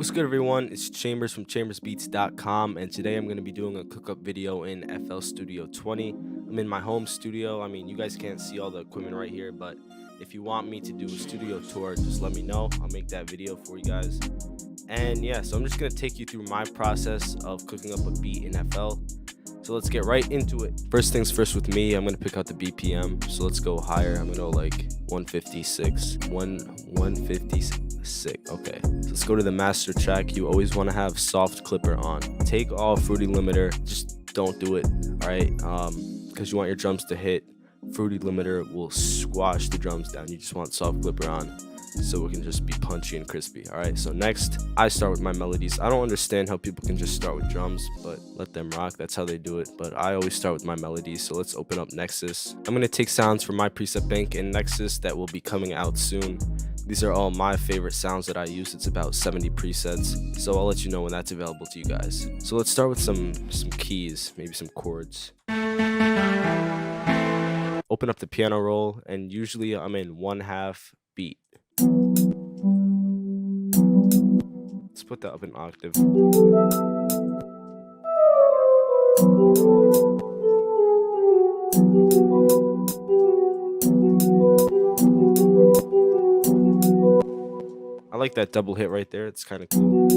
What's good, everyone? It's Chambers from chambersbeats.com, and today I'm going to be doing a Cookup video in FL Studio 20. I'm in my home studio. I mean, you guys can't see all the equipment right here, but if you want me to do a studio tour, just let me know. I'll make that video for you guys. And yeah, so I'm just going to take you through my process of cooking up a beat in FL. So let's get right into it. First things first with me, I'm going to pick out the BPM. So let's go higher. I'm going to go like 156. 156. Okay. So let's go to the master track. You always want to have soft clipper on. Take all fruity limiter. Just don't do it. All right. Because you want your drums to hit. Fruity limiter will squash the drums down. You just want soft clipper on, so it can just be punchy and crispy. All right, so next I start with my melodies. I don't understand how people can just start with drums, but let them rock. That's how they do it. But I always start with my melodies. So let's open up Nexus. I'm going to take sounds from my preset bank in Nexus that will be coming out soon. These are all my favorite sounds that I use. It's about 70 presets, so I'll let you know when that's available to you guys. So let's start with some keys, maybe some chords. Open up the piano roll, and usually I'm in 1/2 beat. Let's put that up an octave. I like that double hit right there. It's kind of cool.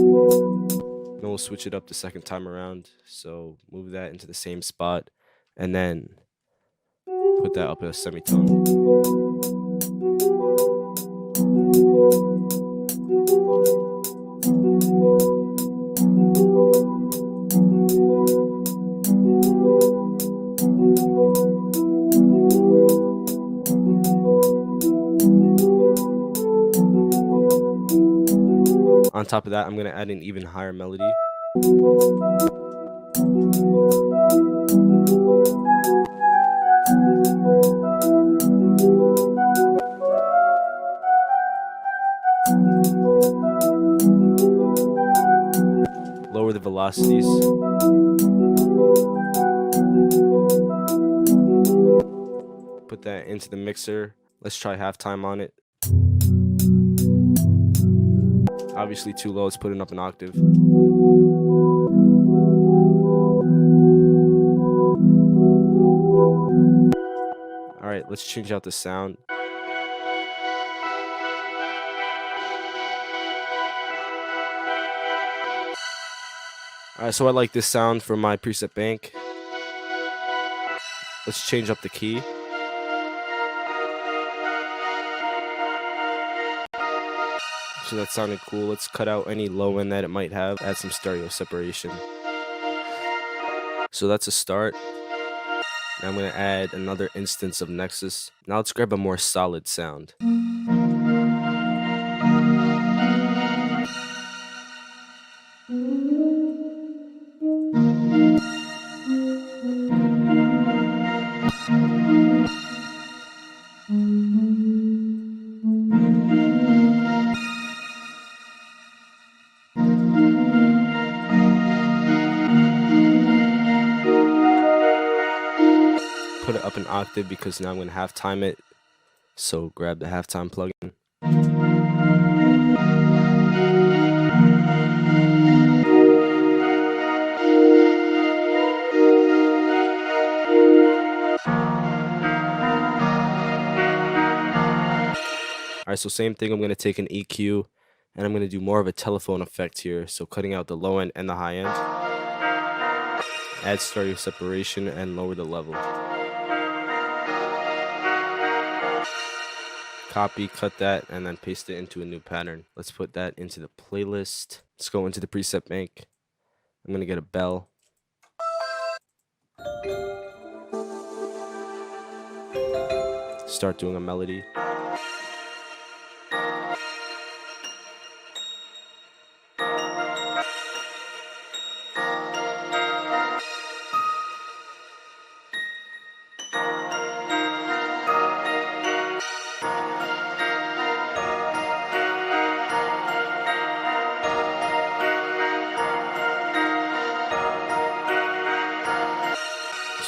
Then we'll switch it up the second time around. So move that into the same spot, and then put that up a semitone. On top of that, I'm going to add an even higher melody. Lower the velocities. Put that into the mixer. Let's try halftime on it. Obviously too low, let's put it up an octave. Alright, let's change out the sound. Alright, so I like this sound from my preset bank. Let's change up the key. So that sounded cool. Let's cut out any low end that it might have. Add some stereo separation. So that's a start. Now I'm going to add another instance of Nexus. Now let's grab a more solid sound. Put it up an octave because now I'm going to halftime it. So grab the halftime plugin. Alright, so same thing. I'm going to take an EQ and I'm going to do more of a telephone effect here. So cutting out the low end and the high end. Add stereo separation and lower the level. Copy, cut that, and then paste it into a new pattern. Let's put that into the playlist. Let's go into the preset bank. I'm going to get a bell. Start doing a melody.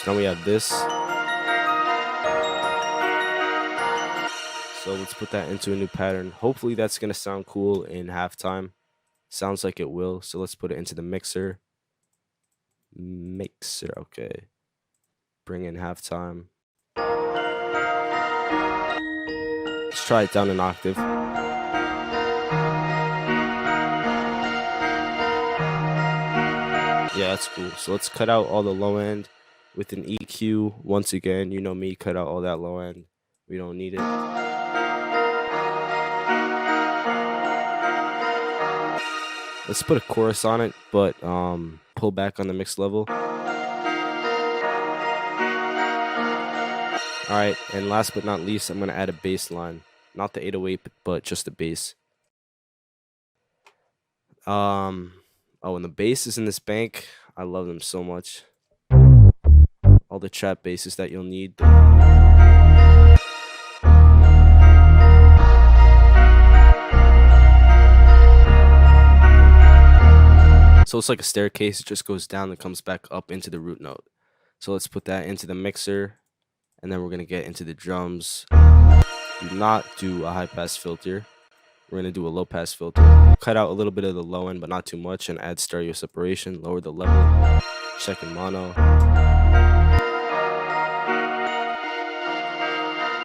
So now we have this. So let's put that into a new pattern. Hopefully that's going to sound cool in halftime. Sounds like it will, so let's put it into the mixer. Okay. Bring in halftime. Let's try it down an octave. Yeah, that's cool. So let's cut out all the low end with an EQ. Once again, you know me, cut out all that low end. We don't need it. Let's put a chorus on it, but pull back on the mix level. Alright, and last but not least, I'm going to add a bass line. Not the 808, but just the bass. Oh, and the bass is in this bank. I love them so much. All the trap basses that you'll need. So it's like a staircase. It just goes down and comes back up into the root note. So let's put that into the mixer. And then we're going to get into the drums. Do not do a high pass filter. We're going to do a low pass filter. Cut out a little bit of the low end, but not too much, and add stereo separation. Lower the level. Check in mono.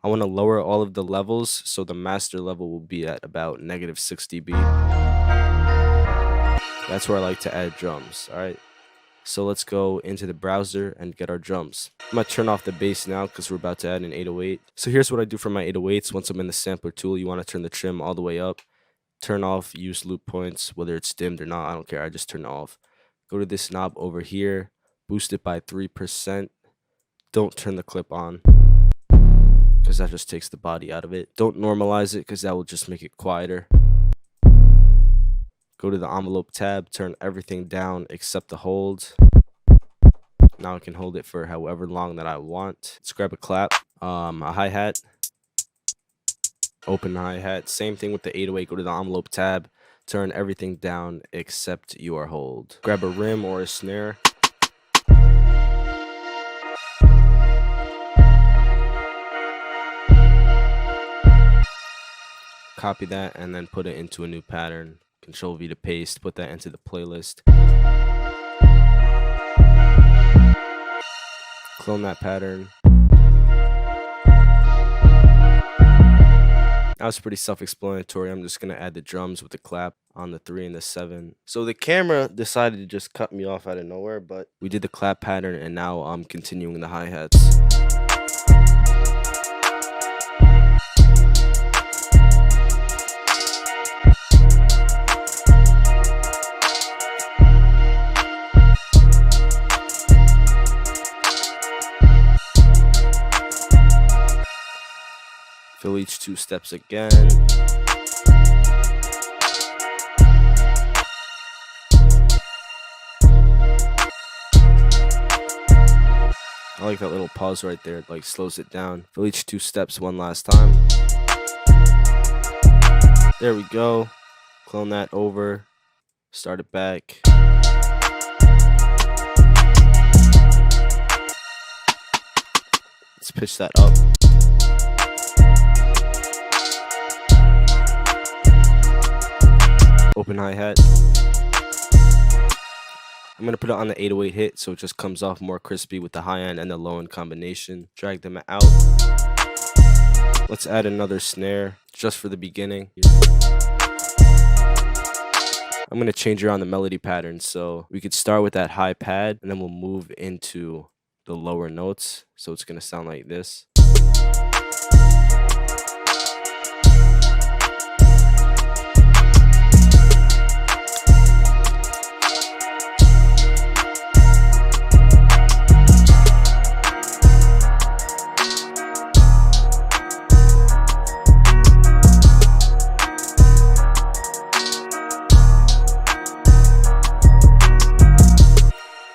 I want to lower all of the levels, so the master level will be at about -6 dB. That's where I like to add drums. Alright. So let's go into the browser and get our drums. I'm going to turn off the bass now because we're about to add an 808. So here's what I do for my 808s. Once I'm in the sampler tool, you want to turn the trim all the way up. Turn off use loop points, whether it's dimmed or not. I don't care. I just turn it off. Go to this knob over here. Boost it by 3%. Don't turn the clip on because that just takes the body out of it. Don't normalize it because that will just make it quieter. Go to the envelope tab, turn everything down except the hold. Now I can hold it for however long that I want. Let's grab a clap, a hi-hat, open hi-hat. Same thing with the 808, go to the envelope tab, turn everything down except your hold. Grab a rim or a snare. Copy that and then put it into a new pattern. Control V to paste, put that into the playlist. Clone that pattern. That was pretty self-explanatory. I'm just going to add the drums with the clap on the 3 and the 7. So the camera decided to just cut me off out of nowhere, but we did the clap pattern and now I'm continuing the hi-hats. Fill each 2 steps again. I like that little pause right there. It like slows it down. Fill each 2 steps one last time. There we go. Clone that over. Start it back. Let's pitch that up. Open hi-hat. I'm going to put it on the 808 hit so it just comes off more crispy with the high end and the low end combination. Drag them out. Let's add another snare just for the beginning. I'm going to change around the melody pattern so we could start with that high pad and then we'll move into the lower notes. So it's going to sound like this.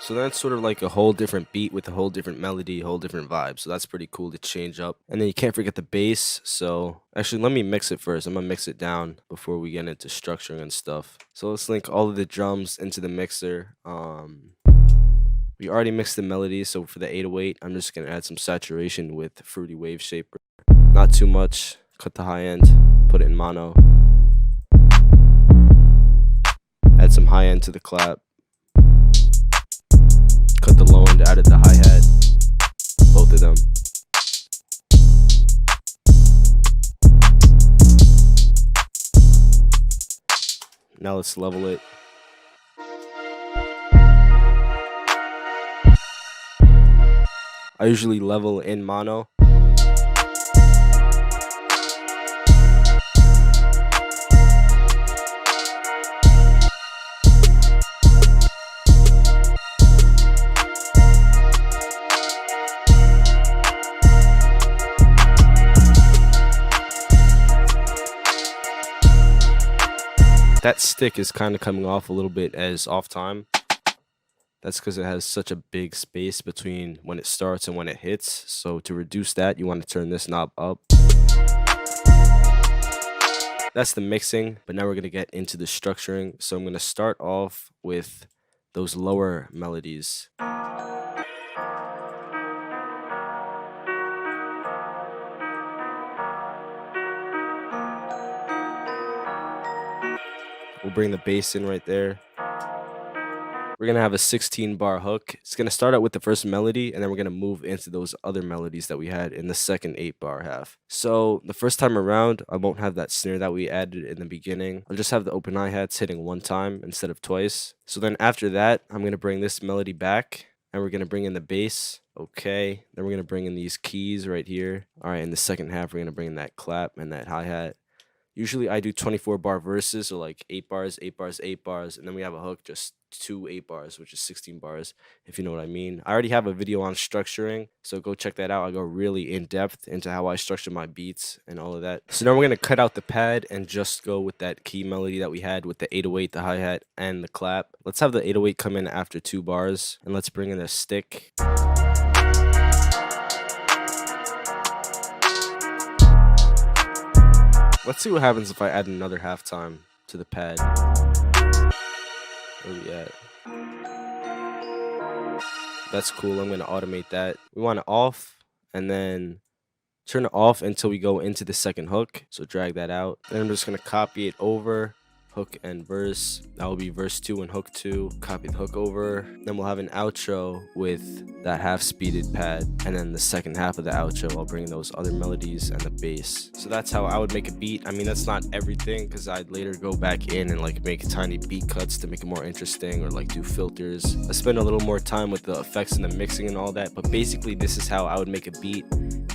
So that's sort of like a whole different beat with a whole different melody, whole different vibe. So that's pretty cool to change up. And then you can't forget the bass. So actually, let me mix it first. I'm going to mix it down before we get into structuring and stuff. So let's link all of the drums into the mixer. We already mixed the melodies. So for the 808, I'm just going to add some saturation with Fruity Wave Shaper. Not too much. Cut the high end. Put it in mono. Add some high end to the clap. Cut the low end out of the hi-hat. Both of them. Now let's level it. I usually level in mono. That stick is kind of coming off a little bit as off time. That's because it has such a big space between when it starts and when it hits. So to reduce that, you want to turn this knob up. That's the mixing, but now we're going to get into the structuring. So I'm going to start off with those lower melodies. We'll bring the bass in right there. We're going to have a 16-bar hook. It's going to start out with the first melody, and then we're going to move into those other melodies that we had in the second 8-bar half. So the first time around, I won't have that snare that we added in the beginning. I'll just have the open hi-hats hitting one time instead of twice. So then after that, I'm going to bring this melody back, and we're going to bring in the bass. Okay. Then we're going to bring in these keys right here. All right, in the second half, we're going to bring in that clap and that hi-hat. Usually I do 24-bar verses, so like 8 bars, 8 bars, 8 bars, and then we have a hook, just 2 8 bars, which is 16 bars, if you know what I mean. I already have a video on structuring, so go check that out. I go really in depth into how I structure my beats and all of that. So now we're going to cut out the pad and just go with that key melody that we had with the 808, the hi-hat, and the clap. Let's have the 808 come in after 2 bars, and let's bring in a stick. Let's see what happens if I add another halftime to the pad. Where we at? That's cool. I'm going to automate that. We want it off and then turn it off until we go into the second hook. So drag that out. Then I'm just going to copy it over. Hook and verse. That will be verse 2 and hook 2. Copy the hook over. Then we'll have an outro with that half speeded pad. And then the second half of the outro, I'll bring those other melodies and the bass. So that's how I would make a beat. I mean, that's not everything because I'd later go back in and like make tiny beat cuts to make it more interesting or like do filters. I spend a little more time with the effects and the mixing and all that. But basically, this is how I would make a beat.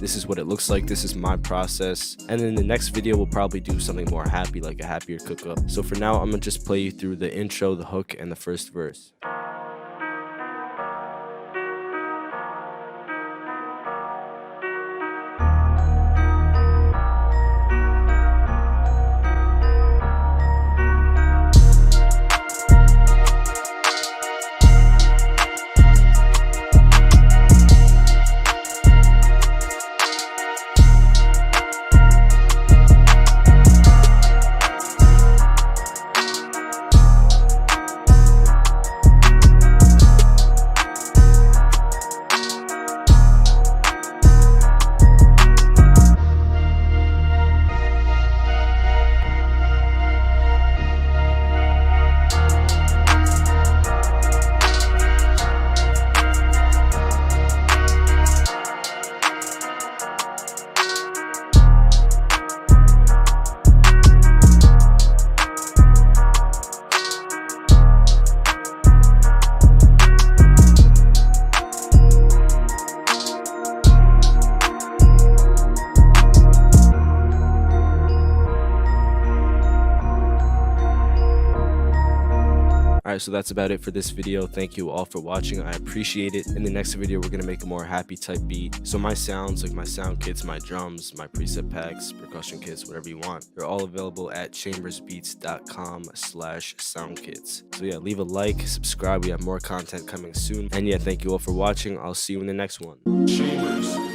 This is what it looks like. This is my process. And in the next video, we'll probably do something more happy, like a happier Cookup. So for now, I'm gonna just play you through the intro, the hook, and the first verse. Alright, so that's about it for this video. Thank you all for watching. I appreciate it. In the next video, we're going to make a more happy type beat. So my sounds, like my sound kits, my drums, my preset packs, percussion kits, whatever you want, they're all available at chambersbeats.com/soundkits. So yeah, leave a like, subscribe. We have more content coming soon. And yeah, thank you all for watching. I'll see you in the next one. Chambers.